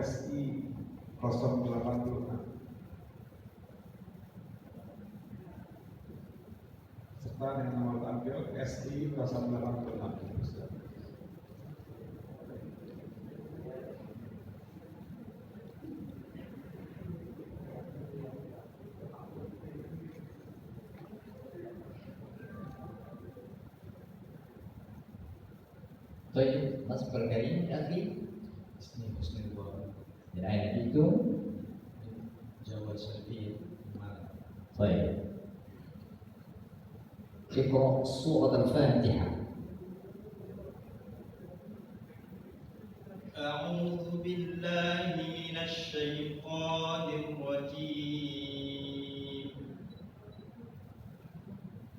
SI 086 serta dengan nomor tampil SI 086. Baik, Mas Berkari, Akhi. Bismillahirrahmanirrahim. Dan ayat itu Jawa Syafi'i. baik. اقرأ سورة الفاتحة. أعوذ بالله من الشيطان الرجيم.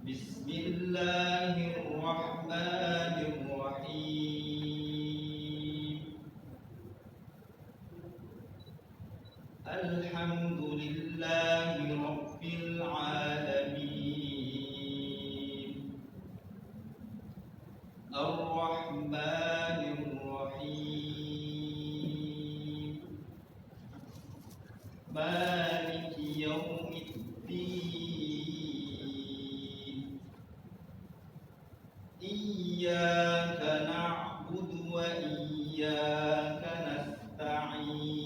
بسم الله الرحمن الرحيم. الحمد لله رب العالمين. الرحمن الرحيم. مالك يوم الدين. إياك نعبد وإياك نستعين.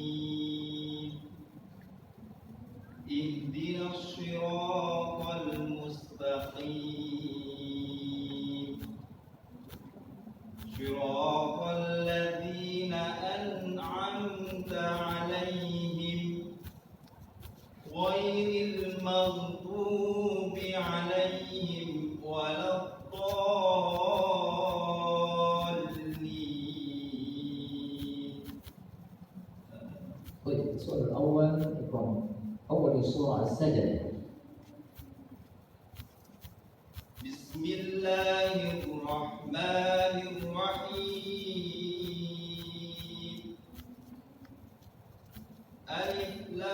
اهدنا الصراط المستقيم. صراط الذين أنعمت عليهم غير المغضوب عليهم ولا الضالين. طيب، السؤال الأول يكون أول سورة السجدة. بسم الله الرحمن الرحيم. ألف لام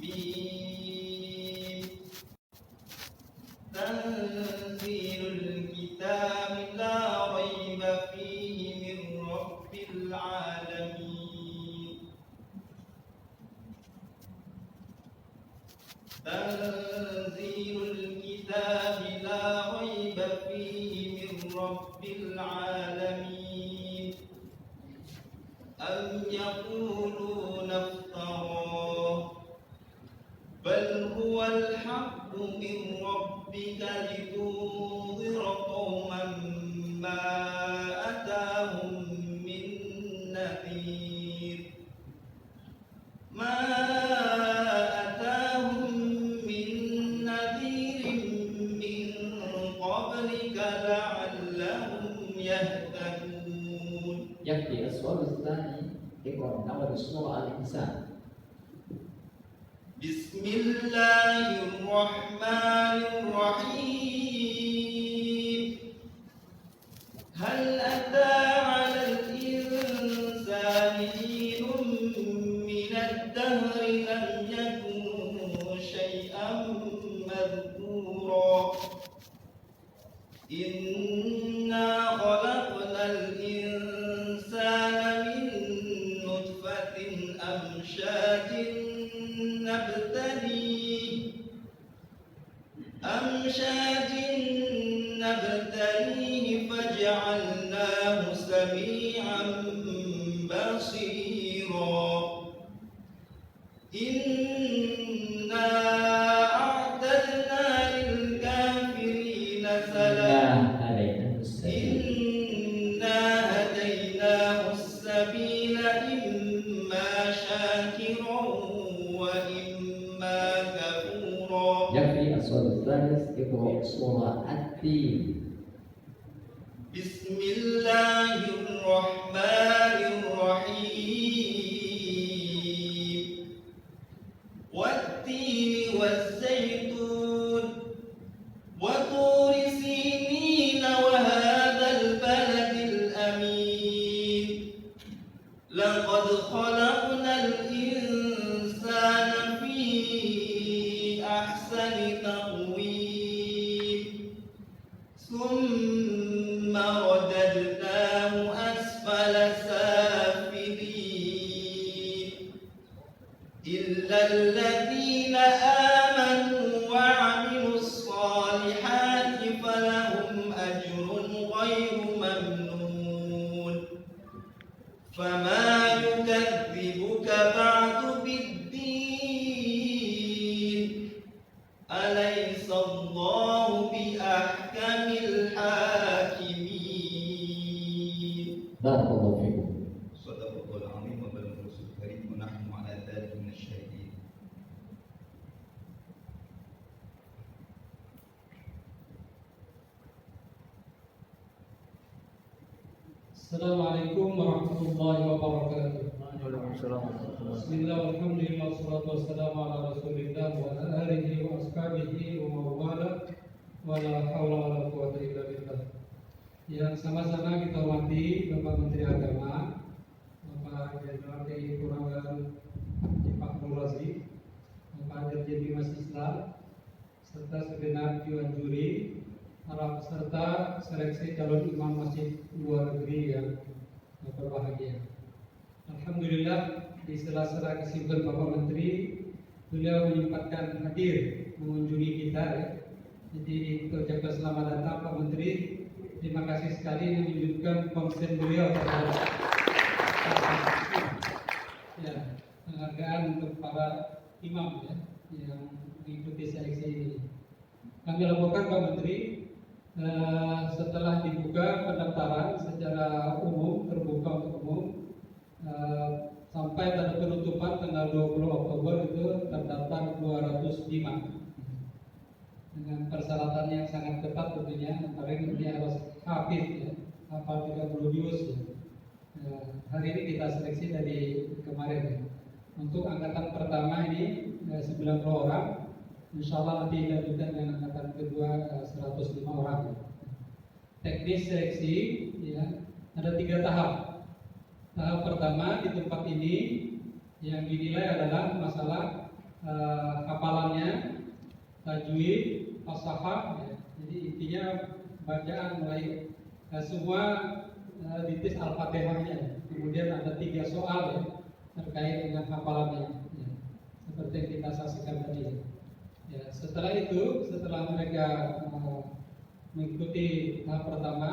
ميم. تنزيل الكتاب لا ريب فيه من رب العالمين. تنزيل الكتاب لا ريب فيه من رب العالمين. أم يقولون افتراه بل هو الحق من ربك لتنذر قوما ما أتاهم من نذير. ما أتاهم من نذير من قبلك لعلهم يهتدون. يكفي. السؤال الثاني يكون من أول سورة الإنسان. بسم الله الرحمن الرحيم. هل أتى على الإنسان حين من الدهر لم يكن شيئا مذكورا. إنا خلقنا الإنسان من نطفة أمشاج نبتليه فجعلناه سميعا بصيرا. إنا أعتدنا للكافرين سلاسل. إنا هديناه السبيل إما شاكرا وإما كفورا. يكفي. السؤال الثالث اقرأ سورة التين. بسم الله الرحمن الرحيم. والتين والزيتون وطور سينين وهذا البلد الأمين. لقد خلقنا الإنسان في أحسن تقويم ثم رددناه أسفل إلا الذين آمنوا وعملوا الصالحات فلهم أجر غير ممنون فما يكذبك بعد بالدين أليس الله بأحكم الحاكمين. Barakallahu fikum. Sadaqallahul azim wa balaghal rasulul karim wa nahnu ala dzalika minasyahidin. Assalamualaikum warahmatullahi wabarakatuh. Bismillah, alhamdulillah, wassalatu wassalamu ala rasulillah wa ala alihi wa ashabihi wa mawala wa la hawla wa la quwwata illa billah. Yang sama-sama kita hormati Bapak Menteri Agama, Bapak Jenderal TNI Purnawirawan Fakhrul Razi, Bapak Dirjen Bimas Islam, serta segenap dewan juri, para peserta seleksi calon imam masjid luar negeri yang berbahagia. Alhamdulillah, di sela-sela kesibukan Bapak Menteri, beliau menyempatkan hadir mengunjungi kita. Ya. Jadi kita ucapkan selamat datang Pak Menteri. Terima kasih sekali menunjukkan konsen beliau terhadap ya, penghargaan untuk para imam ya, yang mengikuti seleksi ini. Kami laporkan Pak Menteri, setelah dibuka pendaftaran secara umum, terbuka untuk umum, sampai tanda penutupan tanggal 20 Oktober itu terdaftar 205 dengan persyaratan yang sangat ketat tentunya, antara ini harus hafid ya, hafal 30 juz ya. Hari ini kita seleksi dari kemarin ya. Untuk angkatan pertama ini 90 orang, insya Allah nanti dilanjutkan dengan angkatan kedua 105 orang. Teknis seleksi ya, ada 3 tahap. Tahap pertama di tempat ini yang dinilai adalah masalah hafalannya, tajwid, fasahah. Ya. Jadi intinya bacaan mulai semua dites Al-Fatihahnya. Kemudian ada 3 soal ya, terkait dengan hafalannya. Ya. Seperti yang kita saksikan tadi. Ya, setelah itu, setelah mereka mengikuti tahap pertama,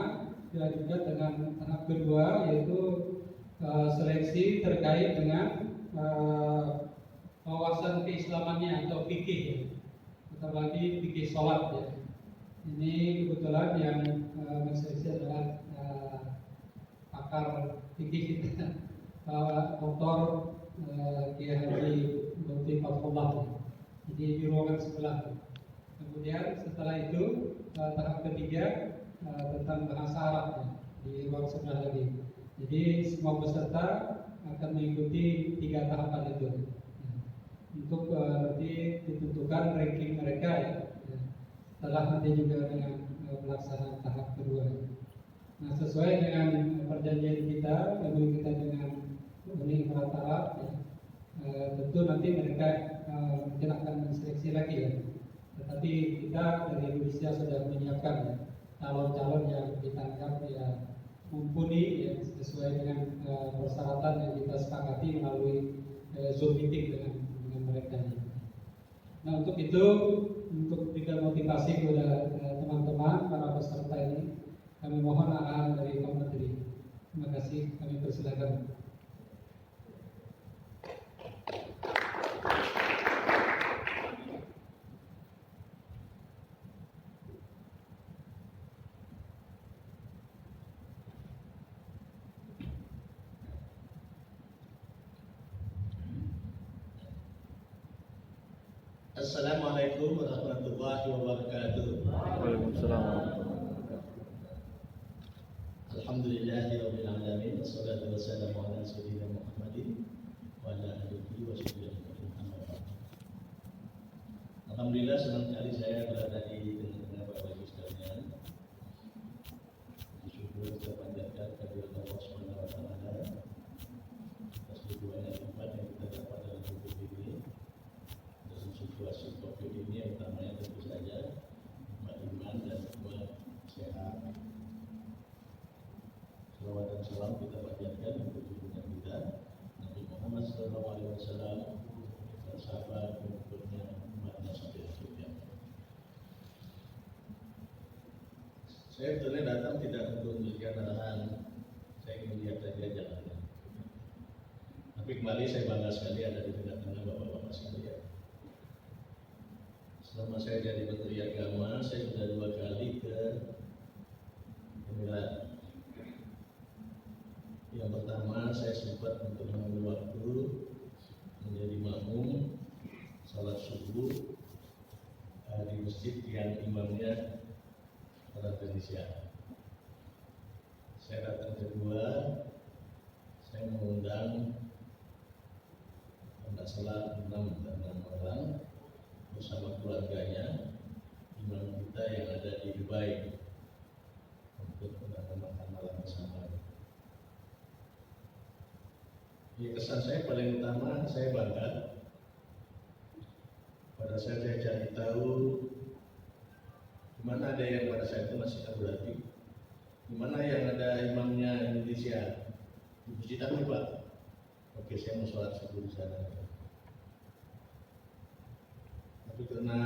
dilanjutkan dengan tahap kedua, yaitu seleksi terkait dengan wawasan keislamannya atau fikih, ya. Atau lagi fikih sholat. Ya. Ini kebetulan yang menseleksi adalah pakar fikih kita, Dr. Kiai Haji Dr. Fatullah. Jadi di ruangan sebelah. Kemudian setelah itu tahap ketiga tentang bahasa Arab ya, di ruang sebelah lagi. Jadi semua peserta akan mengikuti 3 tahapan itu. Untuk nanti ditentukan ranking mereka ya. Setelah nanti juga dengan pelaksanaan tahap kedua. Nah, sesuai dengan perjanjian kita, lalu kita dengan Uni Emirat Arab ya, tentu nanti mereka mungkin akan menseleksi lagi ya. Tetapi kita dari Indonesia sudah menyiapkan ya, calon-calon yang kita anggap ya mumpuni ya, sesuai dengan persyaratan yang kita sepakati melalui Zoom meeting dengan mereka. Ya. Nah, untuk itu, untuk berikan motivasi kepada teman-teman para peserta ini, kami mohon arahan dari Pak Menteri. Terima kasih, kami persilakan. Assalamualaikum warahmatullahi wabarakatuh. Waalaikumsalam. Alhamdulillahirabbil alamin, wassalatu wassalamu ala sayyidina Muhammadin wa ala alihi wa sahbihi ajma'in. Alhamdulillah, senang sekali saya berada di tengah-tengah Bapak Ibu sekalian. Bersyukur kita panjatkan kehadirat Allah Subhanahu wa taala atas dukungan yang hebat yang kita dapat dalam hidup ini. Dalam situasi Covid ini yang utamanya tentu saja iman dan buat sehat. Salawat dan salam kita panjatkan untuk junjungan kita Nabi Muhammad SAW bersabar pengikutnya umatnya sampai akhirnya. Saya sebetulnya datang tidak untuk memberikan arahan, saya ingin lihat saja jalannya. Tapi kembali saya bangga sekali ada di tengah-tengah bapak-bapak sekalian. Selama saya jadi Menteri Agama, saya sudah 2 kali ke Emirat. Yang pertama, saya sempat untuk mengambil waktu menjadi makmum salat subuh di masjid yang imamnya orang Indonesia. Saya datang kedua, saya mengundang tidak salah 6 orang bersama keluarganya, imam kita yang ada di Dubai untuk makan malam bersama. Ya, kesan saya paling utama, saya bangga pada saat saya cari tahu di mana ada yang pada saat itu masih Abu Dhabi, di mana yang ada imamnya Indonesia di Masjid apa Pak? Oke, saya mau sholat subuh di sana. Tapi karena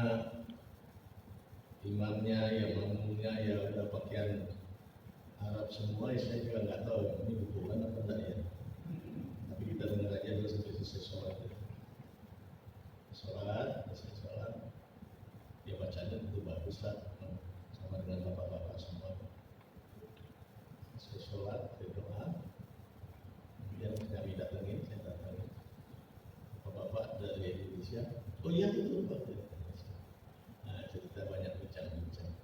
imamnya, ya makmumnya ya udah pakaian Arab semua, ya saya juga nggak tahu ini betulan apa enggak ya. Tapi kita dengar aja dulu sampai selesai sholat. Selesai sholat, ya bacanya itu bagus lah, sama dengan bapak-bapak semua. Selesai sholat, berdoa, kemudian kami datangin, saya datangin bapak-bapak dari Indonesia. Oh iya betul Pak. Nah, cerita banyak bincang-bincang.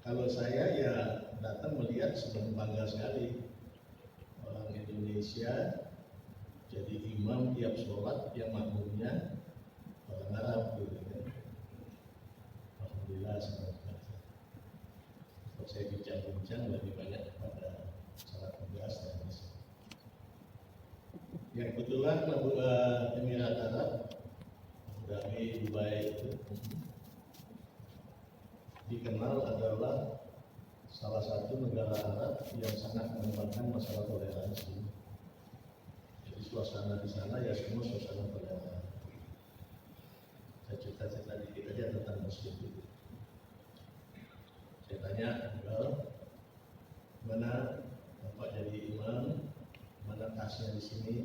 Kalau saya ya datang melihat senang bangga sekali orang Indonesia jadi imam tiap sholat yang makmumnya orang Arab gitu kan. Alhamdulillah senang sekali. Kalau saya bincang-bincang lebih banyak kepada salat tugas dan misa. Yang kebetulan Emirat Arab dari Dubai itu dikenal adalah salah satu negara Arab yang sangat mengembangkan masalah toleransi. Jadi suasana di sana ya semua suasana toleran. Saya cerita dikit aja tentang muslim itu. Saya tanya, mana Bapak jadi imam, mana tasnya di sini?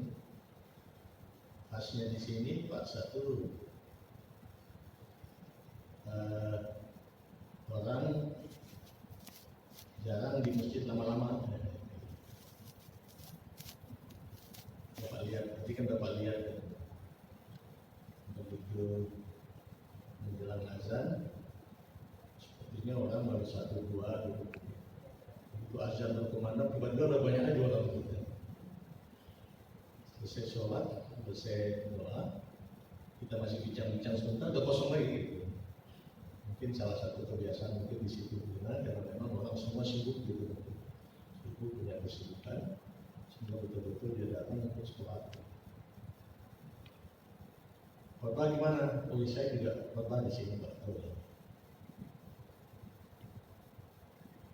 Tasnya di sini Pak, satu orang jarang di masjid lama-lama. Bapak lihat, tadi kan Bapak lihat begitu menjelang azan, sepertinya orang baru 1-2 gitu. Begitu azan berkumandang, tiba-tiba udah banyak aja orang gitu. Selesai sholat, selesai doa, kita masih bincang-bincang sebentar, udah kosong lagi gitu. Mungkin salah satu kebiasaan mungkin di situ karena memang orang semua sibuk gitu, sibuk punya kesibukan, sehingga betul-betul dia datang untuk sholat. Khotbah gimana? Oh, saya juga khotbah di sini Pak. Oh, ya.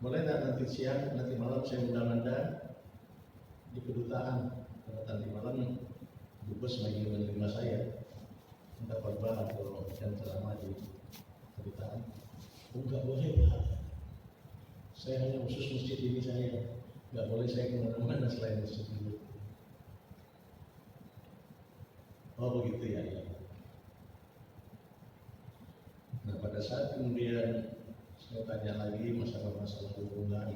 Boleh nggak nanti siang, nanti malam saya undang Anda di kedutaan, karena nanti malam Dubes lagi menerima saya untuk khotbah atau yang ceramah di kedutaan. Oh, nggak boleh Pak. Saya hanya khusus masjid ini saya, nggak boleh saya kemana-mana selain masjid ini. Oh begitu ya. Nah pada saat kemudian saya tanya lagi masalah-masalah hubungan,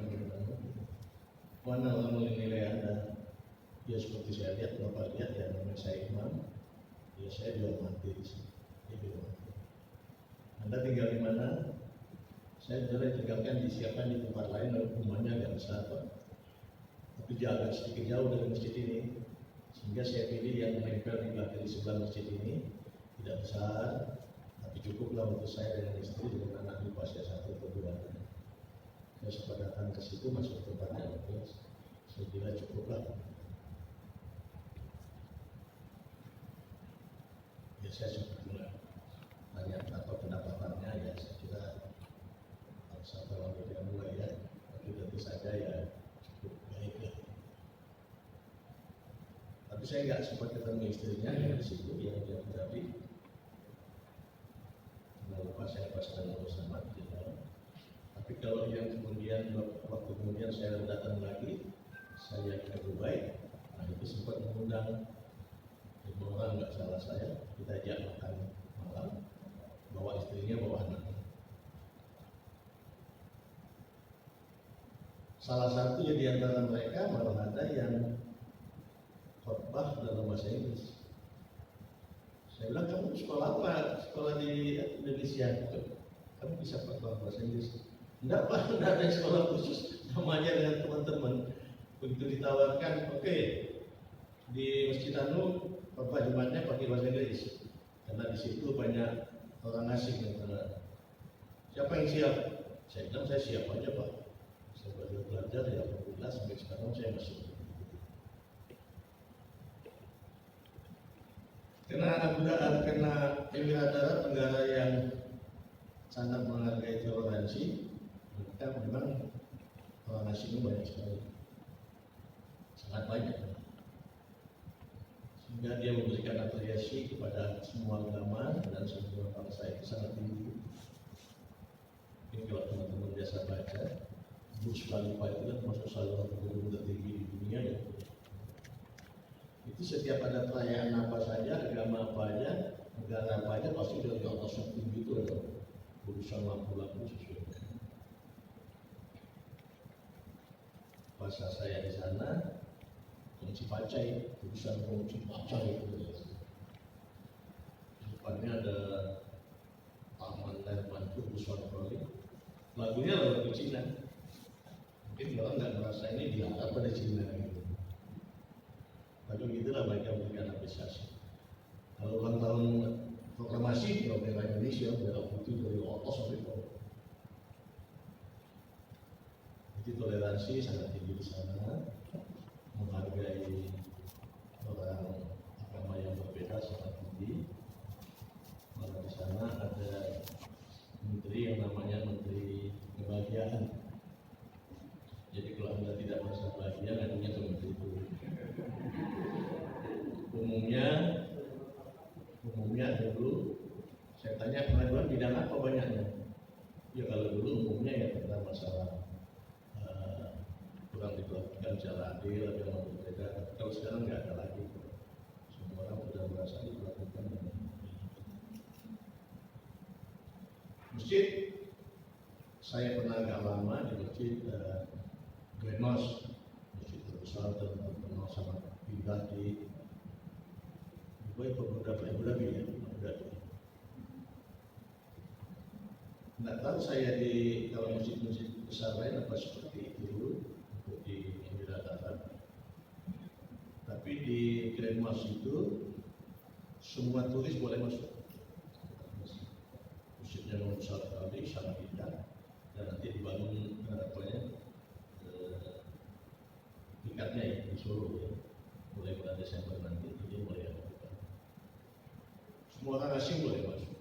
mana orang menilai Anda? Ya seperti saya lihat, Bapak lihat ya namanya saya imam, ya saya dihormati di sini. Ya, dihormati. Anda tinggal di mana? Saya boleh tinggalkan disiapkan di tempat lain, rumahnya agak besar Pak. Tapi agak sedikit jauh dari masjid ini, sehingga saya pilih yang menempel di belakang di sebelah masjid ini, tidak besar, tapi cukuplah untuk saya dengan istri dengan anak di usia 1 atau 2. Saya sempat datang ke situ masuk tempatnya, saya kira cukuplah. Ya saya sempat tanya apa pendapatannya, ya saya kira satu orang tidak mulai ya, tapi tentu saja ya cukup baik ya. Tapi Tapi saya nggak sempat ketemu istrinya yang di situ, yang dia terapi. Lupa saya pas dalam bersama dia. Tapi kalau yang kemudian waktu kemudian saya datang lagi, saya ke Dubai, nah itu sempat mengundang 5 orang, nggak salah saya, kita ajak makan malam, bawa istrinya, bawa anaknya. Salah satu di antara mereka malah ada yang khotbah dalam bahasa Inggris. Saya bilang, kamu sekolah apa? Sekolah di Indonesia. Kamu bisa khotbah bahasa Inggris? Enggak Pak, enggak ada sekolah khusus. Namanya dengan teman-teman. Begitu ditawarkan, oke, di Masjid Anu, khotbah Jumatnya pakai bahasa Inggris. Karena di situ banyak orang asing yang kena. Siapa yang siap? Saya bilang, saya siap aja Pak. Saya belajar ya, alhamdulillah sampai sekarang saya masih. Karena Emirat Arab negara yang sangat menghargai toleransi, maka memang orang asing banyak sekali, sangat banyak. Sehingga dia memberikan apresiasi kepada semua agama dan semua bangsa itu sangat tinggi. Mungkin kalau teman-teman biasa baca, Burj Khalifa itu kan termasuk salah satu gedung tertinggi di dunia ya. Itu setiap ada perayaan apa saja, agama apa aja, negara apa aja, pasti dari atas yang tinggi itu ada urusan lampu-lampu sesuatu. Masa saya di sana, kunci pacai, urusan kunci pacai itu. Depannya ada taman air mancur besar sekali. Lagunya lagu Cina. Mungkin orang nggak merasa ini dianggap pada Cina gitu. Tapi begitulah mereka memberikan apresiasi. Kalau ulang tahun proklamasi, bendera Indonesia, bendera putih dari atas sampai bawah. Jadi toleransi sangat tinggi di sana, menghargai orang agama yang berbeda sangat tinggi. Maka di sana ada menteri yang namanya Menteri Kebahagiaan. Jadi kalau Anda tidak merasa bahagia, ngadunya ke menteri itu. Umumnya dulu saya tanya pengaduan bidang apa banyaknya? Ya kalau dulu umumnya ya tentang masalah kurang diperlakukan secara adil, agama berbeda. Tapi kalau sekarang nggak ada lagi. Semua orang sudah merasa diperlakukan dengan adil. Masjid saya pernah agak lama di masjid Grand Mosque, masjid terbesar dan terkenal sangat indah di Abu Dhabi ya, Abu Dhabi. Nggak tahu saya di kalau masjid-masjid besar lain apa seperti itu dulu untuk di Emirat Arab. Tapi di Grand Mosque itu semua turis boleh masuk. Masjidnya nomor besar sekali, sangat indah, dan nanti dibangun tingkatnya ya di Solo ya, mulai bulan Desember nanti jadi mulai ada. Semua orang asing boleh masuk,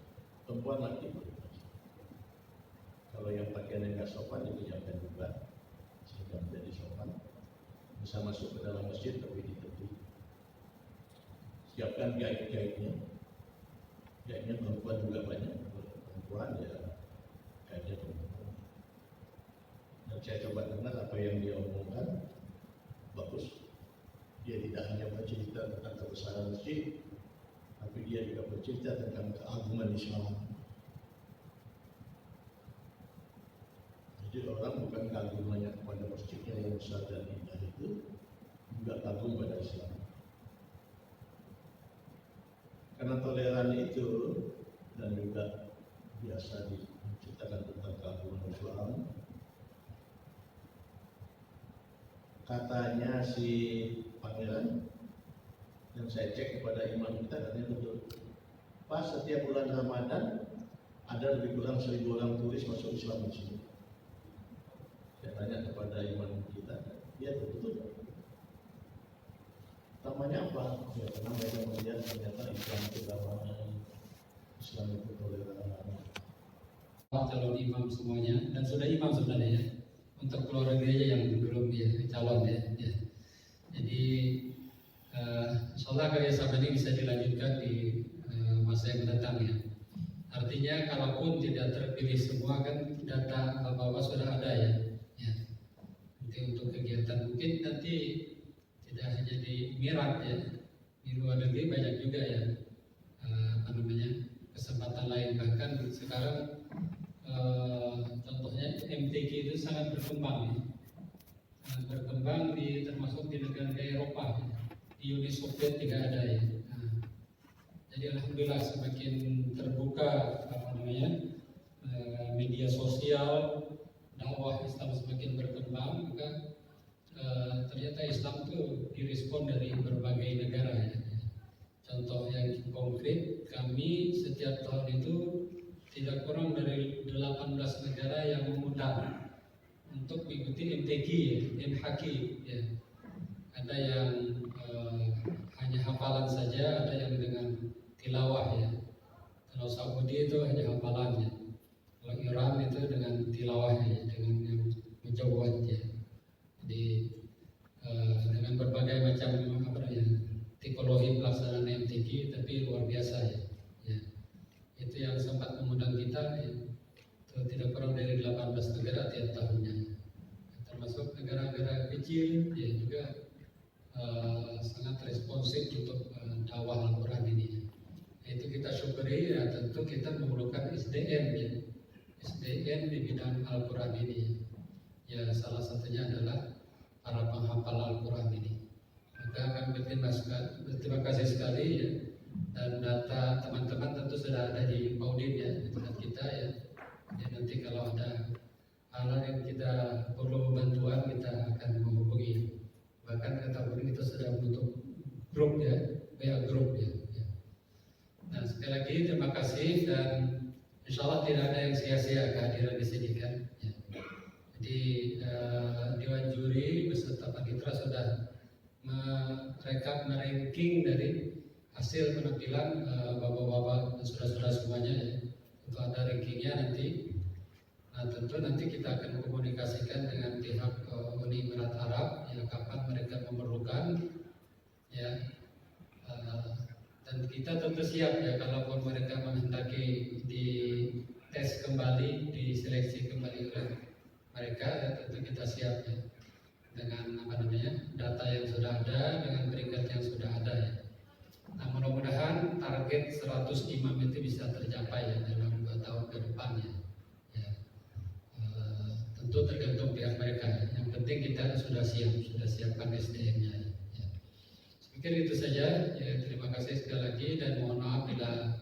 perempuan laki boleh masuk. Kalau yang pakaiannya nggak sopan itu jangan juga, sehingga menjadi sopan. Bisa masuk ke dalam masjid tapi di tepi. Siapkan guide-guide-nya. Guide-nya perempuan juga banyak. Perempuan ya guide-nya perempuan. Dan saya coba dengar apa yang dia omongkan, bagus. Dia tidak hanya bercerita tentang kebesaran masjid, tapi dia juga bercerita tentang keagungan Islam. Jadi orang bukan kagumannya kepada masjidnya yang besar dan indah itu, juga kagum pada Islam. Karena toleran itu dan juga biasa diceritakan tentang keagungan Islam. Katanya si pangeran yang saya cek kepada imam kita katanya betul. Pas setiap bulan Ramadan ada lebih kurang 1.000 orang turis masuk Islam di sini. Saya tanya kepada imam kita, dia betul. Namanya apa? Ya karena mereka melihat ternyata Islam itu damai, Islam itu toleran. Calon imam semuanya dan sudah imam sebenarnya untuk keluarga gereja yang belum calon ya. Jadi Insyaallah kerjasama ini bisa dilanjutkan di masa yang mendatang ya. Artinya kalaupun tidak terpilih semua kan data Bapak-Bapak sudah ada ya. Ya. Nanti untuk kegiatan mungkin nanti tidak hanya di Mirat ya, di luar negeri banyak juga ya kesempatan lain. Bahkan sekarang contohnya MTQ itu sangat berkembang ya. Sangat berkembang termasuk di negara Eropa ya. Di Uni Soviet tidak ada ya. Jadi alhamdulillah semakin terbuka media sosial, dakwah Islam semakin berkembang, maka ternyata Islam itu direspon dari berbagai negara ya. Contoh yang konkret, kami setiap tahun itu tidak kurang dari 18 negara yang mengundang untuk mengikuti MTQ ya, MHQ ya. Ada yang hanya hafalan saja, ada yang dengan tilawah ya. Kalau Saudi itu hanya hafalannya. Kalau Iran itu dengan tilawahnya, dengan yang menjawabnya. Jadi dengan berbagai macam tipologi pelaksanaan MTQ, tapi luar biasa ya. Ya. Itu yang sempat mengundang kita ya. Itu tidak kurang dari 18 negara tiap tahunnya. Termasuk negara-negara kecil ya juga sangat responsif untuk dakwah Al-Quran ini. Itu kita syukuri ya, tentu kita memerlukan SDM ya. SDM di bidang Al-Quran ini ya, salah satunya adalah para penghafal Al-Quran ini. Maka kami berterima kasih sekali ya, dan data teman-teman tentu sudah ada di Paudin ya, di tempat kita ya. Jadi nanti kalau ada hal yang kita perlu bantuan, kita akan menghubungi. Bahkan kata Paudin kita sudah bentuk grup ya, WA grup ya. Nah sekali lagi terima kasih, dan insya Allah tidak ada yang sia-sia kehadiran di sini kan. Ya. Jadi Dewan Juri beserta Panitra sudah meranking dari hasil penampilan bapak-bapak dan saudara-saudara semuanya ya. Itu ada rankingnya nanti. Nah tentu nanti kita akan komunikasikan dengan pihak Uni Emirat Arab ya, kapan mereka memerlukan ya. Dan kita tentu siap ya, kalaupun mereka menghendaki di tes kembali, diseleksi kembali oleh mereka ya, tentu kita siap ya, dengan data yang sudah ada, dengan peringkat yang sudah ada ya. Nah mudah-mudahan target 100 imam itu bisa tercapai ya dalam 2 tahun ke depan ya. Tentu tergantung pihak mereka ya. Yang penting kita sudah siapkan SDM-nya ya. Mungkin itu saja ya, terima kasih sekali lagi, dan mohon maaf bila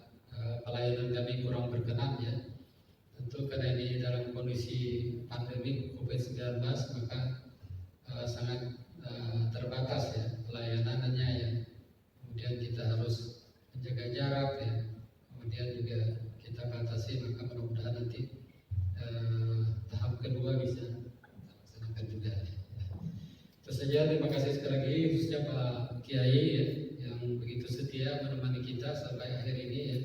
pelayanan kami kurang berkenan ya. Tentu karena ini dalam kondisi pandemi COVID-19 maka sangat terbatas ya pelayanannya ya. Kemudian kita harus menjaga jarak ya. Kemudian juga kita batasi, maka mudah-mudahan nanti tahap kedua bisa dilaksanakan juga ya. Itu saja, terima kasih sekali lagi khususnya Pak Kiai ya, yang begitu setia menemani kita sampai akhir ini ya.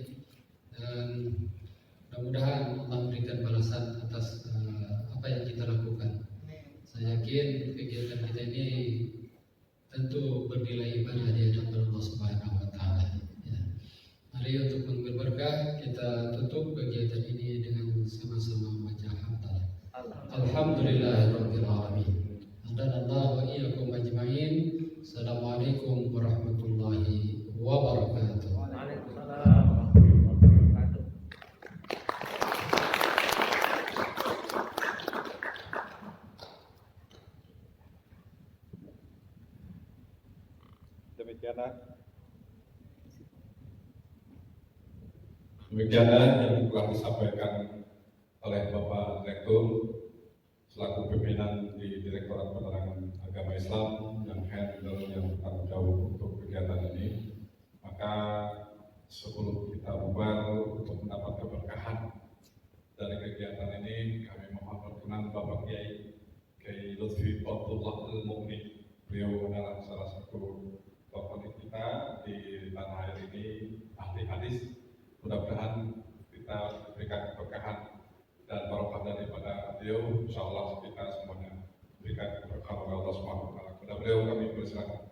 Dan mudah-mudahan Allah memberikan balasan atas apa yang kita lakukan. Saya yakin kegiatan kita ini tentu bernilai ibadah di hadapan Allah Subhanahu wa taala. Ya. Mari untuk mengambil berkah kita tutup kegiatan ini dengan sama-sama membaca hamdalah. Alhamdulillahirabbil alamin. Hadanallahu wa iyyakum ajmain. Assalamualaikum warahmatullahi wabarakatuh. Waalaikumsalam warahmatullahi wabarakatuh. Demikianlah yang telah disampaikan oleh Bapak Rektor selaku pimpinan di Direktorat Penerangan Agama Islam dan handle yang bertanggung jawab untuk kegiatan ini. Maka sebelum kita bubar untuk mendapat keberkahan dari kegiatan ini, kami mohon perkenan Bapak Kiai Lutfi Abdullah Al-Mu'min. Beliau adalah salah satu tokoh kita di tanah air ini, ahli hadis. Mudah-mudahan kita berikan keberkahan dan barokah daripada beliau. Insyaallah kita semuanya berikan keberkahan oleh Allah Subhanahu wa taala. Kepada beliau kami persilakan.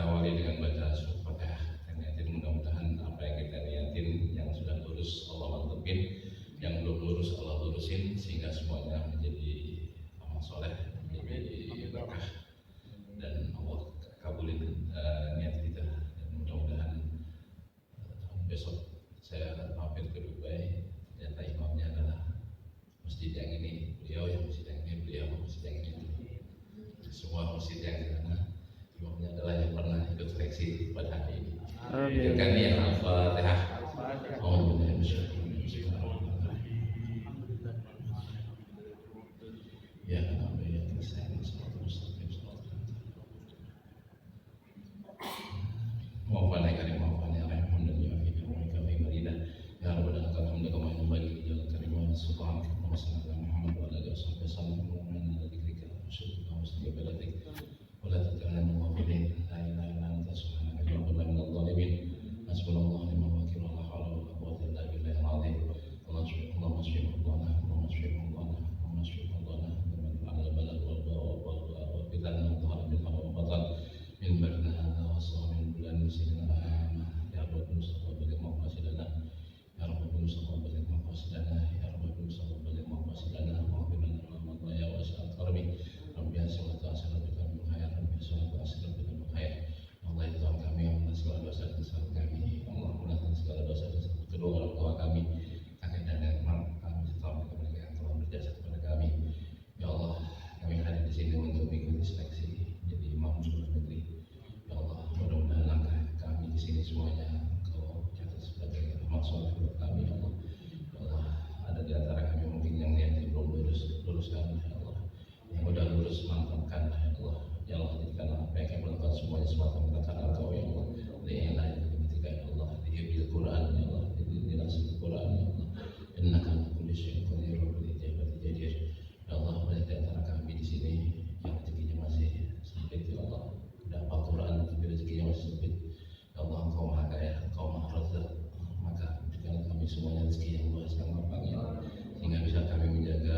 Kita awali dengan baca surat Fatihah. Mudah-mudahan apa yang kita niatin yang sudah lurus Allah mantepin, yang belum lurus Allah lurusin, sehingga semuanya menjadi amal soleh, menjadi berkah, dan Allah kabulin niat kita. Dan mudah-mudahan besok saya mampir ke Dubai, ternyata imamnya adalah masjid yang ini, beliau yang masjid yang ini, beliau masjid yang ini. Semua masjid yang di sana imamnya adalah yang pernah ikut seleksi pada hari ini. Kan yang Al-Fatihah. Ya Rabbi ya Tuhan, maafkan ya karim, maafkan ya rahim, alhamdulillah ya kami maridah ya Rabbana lakal hamdu kama yanbaghi li kalimati subhanaka wa sallallahu Muhammad wa ala alihi wasallam wa ala dzikrika wa syukrika wa husni ibadatik wa la taj'alna min al-ghafilin la ilaha illa anta subhanaka inni kuntu minadh dhalimin hasbunallahu wa ni'mal wakeel wa la hawla wa la quwwata illa billahil azim Allahumma shfi qulubana Allahumma shfi qulubana Allahumma shfi qulubana ala balad wa bidan wa min hawa batan min barna wa samin bulan muslimina ya Rabbul Mustafa balik maqasidana ya Rabbul Mustafa balik maqasidana ya Rabbul Mustafa balik maqasidana wa qina rahmatullah ya wasi'al karami rabbi sallallahu alaihi wasallam khayr rabbi sallallahu alaihi wasallam khayr Allah ya Tuhan kami yang segala dosa dan kesalahan kami Allah ampuni segala dosa dan kedua orang tua kami kakek dan nenek kami serta mereka yang telah berjasa kepada kami ya Allah kami hadir di sini untuk mengikuti seleksi menjadi imam seluruh negeri ya Allah mudah-mudahan langkah kami di sini semuanya Engkau catat sebagai rahmat soleh buat kami ya Allah ya Allah ada di antara kami mungkin yang niatnya belum luruskan ya Allah yang udah lurus mantapkan ya Allah ya Allah jadikanlah apa yang kami lakukan semuanya semata-mata karena Engkau ya Allah li'illah ketika ya Allah dihibdil Quran ya Allah dinasih Quran ya Allah innaka ala kulli syai'in qadir wa bil ijabati jadir ya Allah banyak di antara kami di sini yang rezekinya masih sempit ya Allah udah hafal Quran tapi rezekinya masih sempit ya Allah Engkau maha kaya Engkau maha razak maka berikanlah kami semuanya rezeki yang luas yang lapang ya Allah sehingga bisa kami menjaga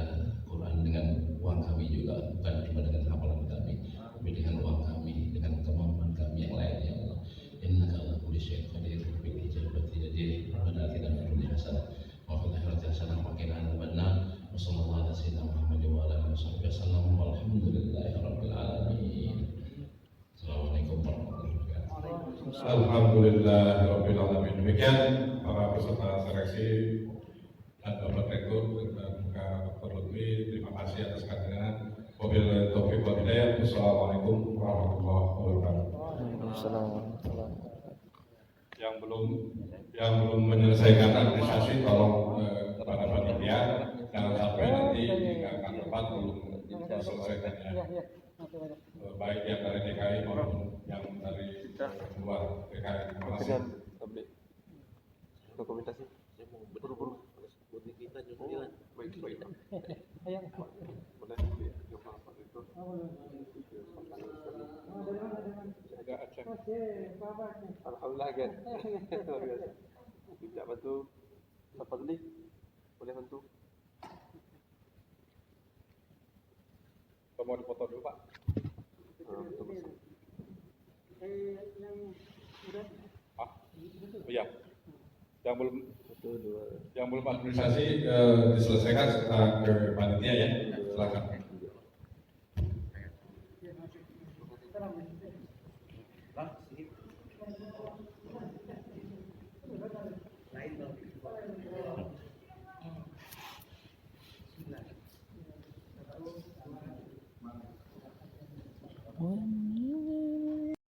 Quran dengan uang kami juga bukan cuma dengan hafalan kami tapi dengan uang kami dengan kemampuan kami yang lain ya Allah innaka ala kulli syai'in qadir wa bil ijabati jadir rabbana atina fid dunya hasanah wa fil akhirati hasanah wa qina adzabannar wa sallallahu ala sayyidina Muhammad wa ala alihi wasallam walhamdulillahi rabbil alamin. Assalamualaikum warahmatullahi wabarakatuh. Alhamdulillahirabbil alamin. Demikian para peserta seleksi dan Bapak Rektor dan Dr. Lutfi, terima kasih atas kehadiran. Wabillahi taufiq wal hidayah. Wassalamualaikum warahmatullahi wabarakatuh. Yang belum menyelesaikan administrasi tolong kepada panitia jangan sampai nanti hingga akan depan belum diselesaikannya. Baik yang dari DKI maupun yang dari luar DKI. Terima kasih. Dokumentasi buru-buru buat kita juga baik boleh itu ada aceh alhamdulillah kan luar biasa tidak bantu siapa tadi boleh bantu Mau dipoto dulu Pak. Iya. Yang belum administrasi diselesaikan ke panitia ya. Silakan.